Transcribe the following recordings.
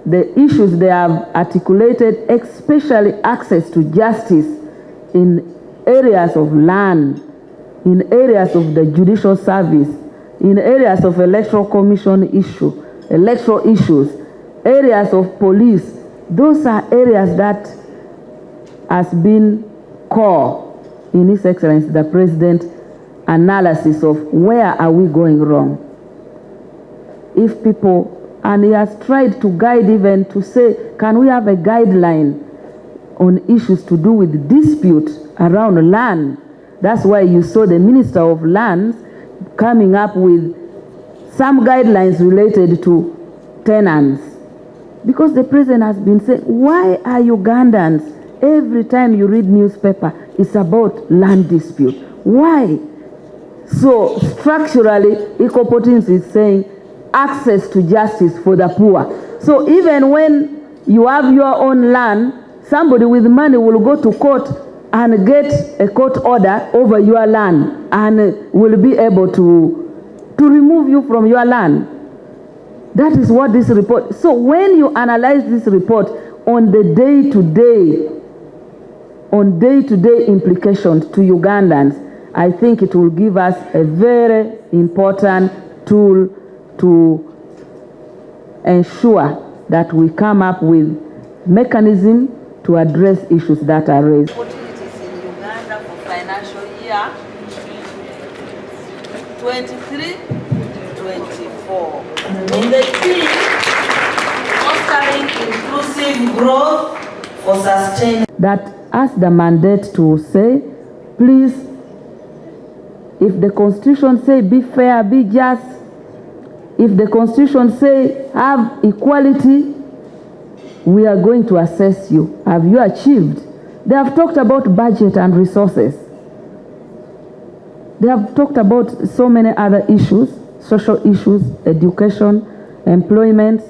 the issues they have articulated, especially access to justice in areas of land, in areas of the judicial service, in areas of electoral commission electoral issues, areas of police. Those are areas that has been core in His Excellency the President analysis of where are we going wrong. If people, and he has tried to guide even to say, can we have a guideline on issues to do with dispute around land? That's why you saw the Minister of Lands coming up with some guidelines related to tenants. Because the President has been saying, why are Ugandans, every time you read newspaper, it's about land dispute? Why? So structurally, Equal Opportunity is saying access to justice for the poor. So even when you have your own land, somebody with money will go to court and get a court order over your land and will be able to remove you from your land. That is what this report. So when you analyze this report on the day-to-day implications to Ugandans, I think it will give us a very important tool to ensure that we come up with mechanism to address issues that are raised. Opportunities in Uganda for financial year 23-24. In the theme, fostering inclusive growth for sustainable. That has the mandate to say, please, if the Constitution say be fair, be just, if the Constitution say have equality, we are going to assess you. Have you achieved? They have talked about budget and resources. They have talked about so many other issues, social issues, education, employment,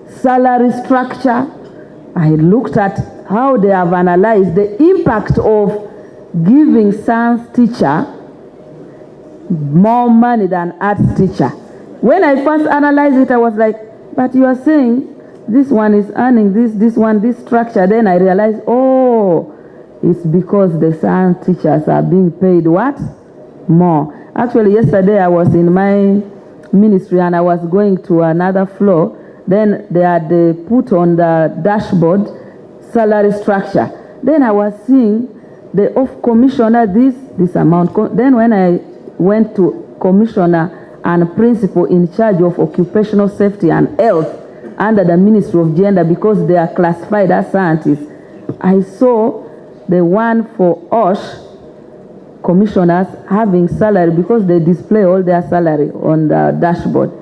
salary structure. I looked at how they have analyzed the impact of giving science teacher more money than arts teacher. When I first analyzed it, I was like, but you are saying this one is earning this one, this structure. Then I realized, oh, it's because the science teachers are being paid what? More. Actually, yesterday I was in my ministry and I was going to another floor. Then they had put on the dashboard salary structure. Then I was seeing the off commissioner this amount. Then when I went to commissioner and principal in charge of occupational safety and health under the Ministry of Gender, because they are classified as scientists, I saw the one for OSH commissioners having salary, because they display all their salary on the dashboard.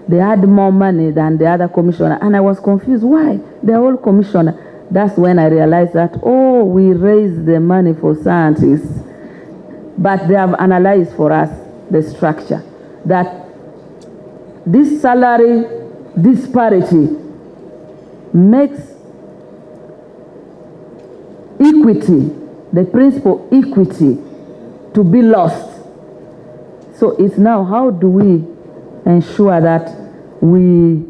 They had more money than the other commissioner, and I was confused. Why? They're all commissioner. That's when I realized that, oh, we raised the money for scientists. But they have analyzed for us the structure, that this salary disparity makes equity, the principle equity, to be lost. So it's now, how do we ensure that we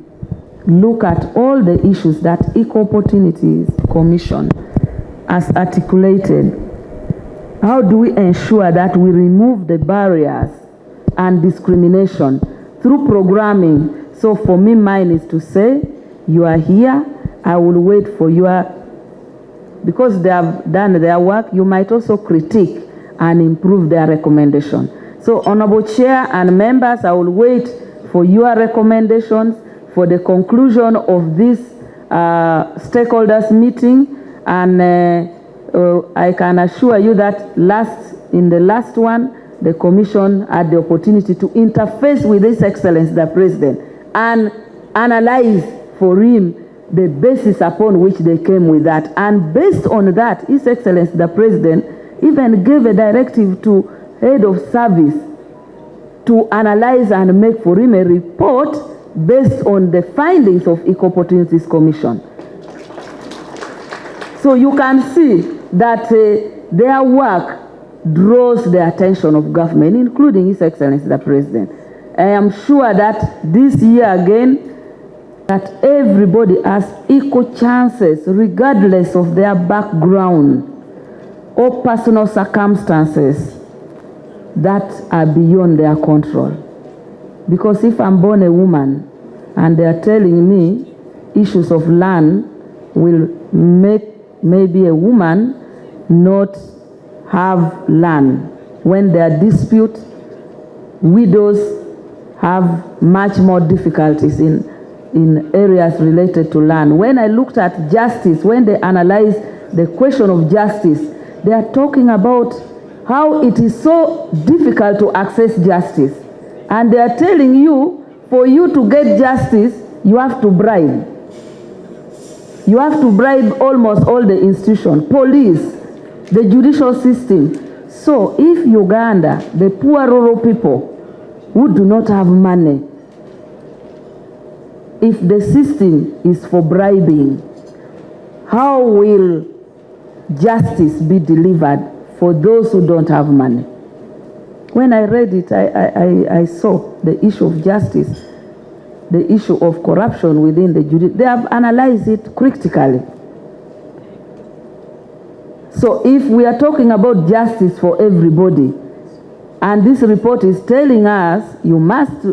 look at all the issues that Equal Opportunities Commission has articulated? How do we ensure that we remove the barriers and discrimination through programming? So for me, mine is to say, you are here, I will wait for your, because they have done their work, you might also critique and improve their recommendation. So Honorable Chair and members, I will wait for your recommendations for the conclusion of this stakeholders meeting, and I can assure you that in the last one, the Commission had the opportunity to interface with His Excellency the President and analyze for him the basis upon which they came with that. And based on that, His Excellency the President even gave a directive to head of service to analyze and make for him a report based on the findings of Equal Opportunities Commission. So you can see that their work draws the attention of government, including His Excellency the President. I am sure that this year again, that everybody has equal chances regardless of their background or personal circumstances that are beyond their control. Because if I'm born a woman and they are telling me issues of land will make maybe a woman not have land, when there are disputes, widows have much more difficulties in areas related to land. When I looked at justice, when they analyze the question of justice, they are talking about how it is so difficult to access justice. And they are telling you, for you to get justice, you have to bribe. You have to bribe almost all the institutions, police, the judicial system. So if Uganda, the poor rural people who do not have money, if the system is for bribing, how will justice be delivered for those who don't have money? When I read it, I saw the issue of justice, the issue of corruption within the judiciary. They have analyzed it critically. So if we are talking about justice for everybody, and this report is telling us you must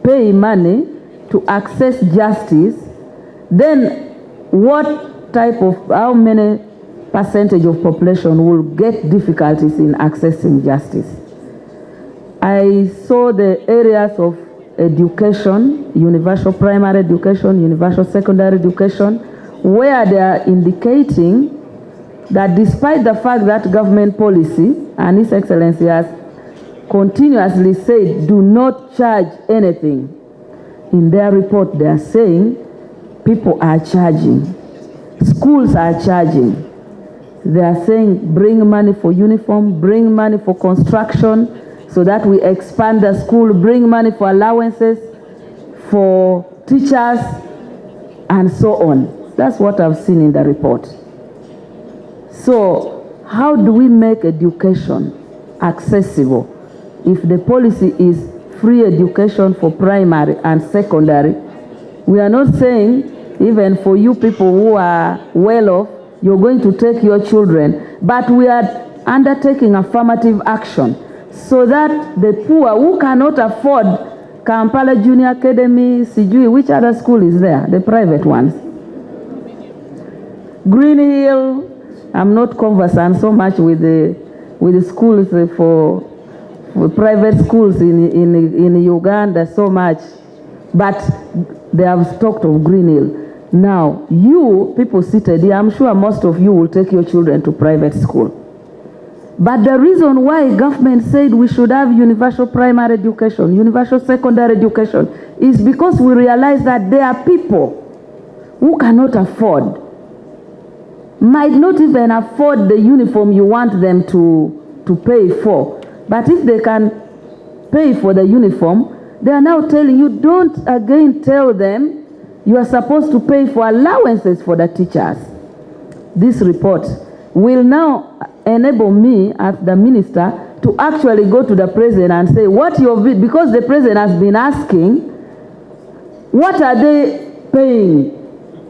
pay money to access justice, then what type of, how many percentage of population will get difficulties in accessing justice? I saw the areas of education, universal primary education, universal secondary education, where they are indicating that despite the fact that government policy, and His Excellency has continuously said, do not charge anything. In their report, they are saying people are charging. Schools are charging. They are saying bring money for uniform, bring money for construction so that we expand the school, bring money for allowances, for teachers, and so on. That's what I've seen in the report. So how do we make education accessible? If the policy is free education for primary and secondary, we are not saying even for you people who are well off, you're going to take your children, but we are undertaking affirmative action so that the poor who cannot afford Kampala Junior Academy, Sijui, which other school is there? The private ones. Green Hill, I'm not conversant so much with the schools for private schools in Uganda so much, but they have talked of Green Hill. Now, you people seated here, I'm sure most of you will take your children to private school. But the reason why government said we should have universal primary education, universal secondary education, is because we realize that there are people who cannot afford, might not even afford the uniform you want them to pay for. But if they can pay for the uniform, they are now telling you, don't again tell them you are supposed to pay for allowances for the teachers. This report will now enable me as the minister to actually go to the president and say, what you've been, because the president has been asking, what are they paying?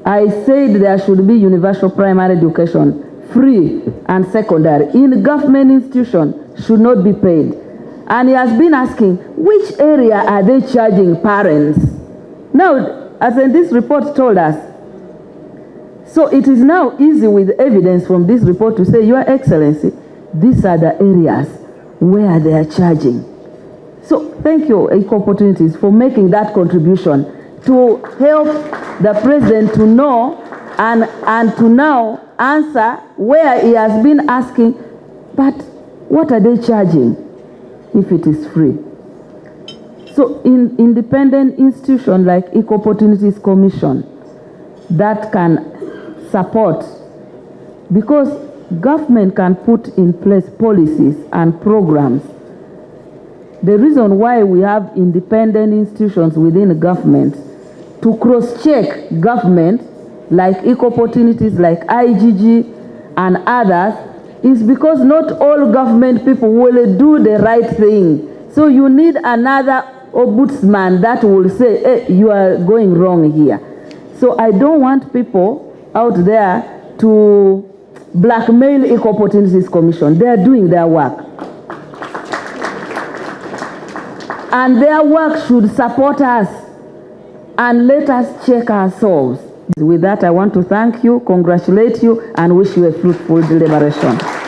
I said there should be universal primary education, free and secondary, in government institutions, should not be paid. And he has been asking, which area are they charging parents? Now, as in this report told us, so it is now easy with evidence from this report to say, Your Excellency, these are the areas where they are charging. So thank you, Equal Opportunities, for making that contribution to help the president to know and to now answer where he has been asking, but what are they charging if it is free? So in independent institutions like Equal Opportunities Commission that can support, because government can put in place policies and programs. The reason why we have independent institutions within the government to cross-check government like Equal Opportunities, like IGG and others, is because not all government people will do the right thing. So you need another ombudsman that will say, hey, you are going wrong here. So I don't want people out there to blackmail Equal Opportunities Commission. They are doing their work. And their work should support us and let us check ourselves. With that, I want to thank you, congratulate you, and wish you a fruitful deliberation.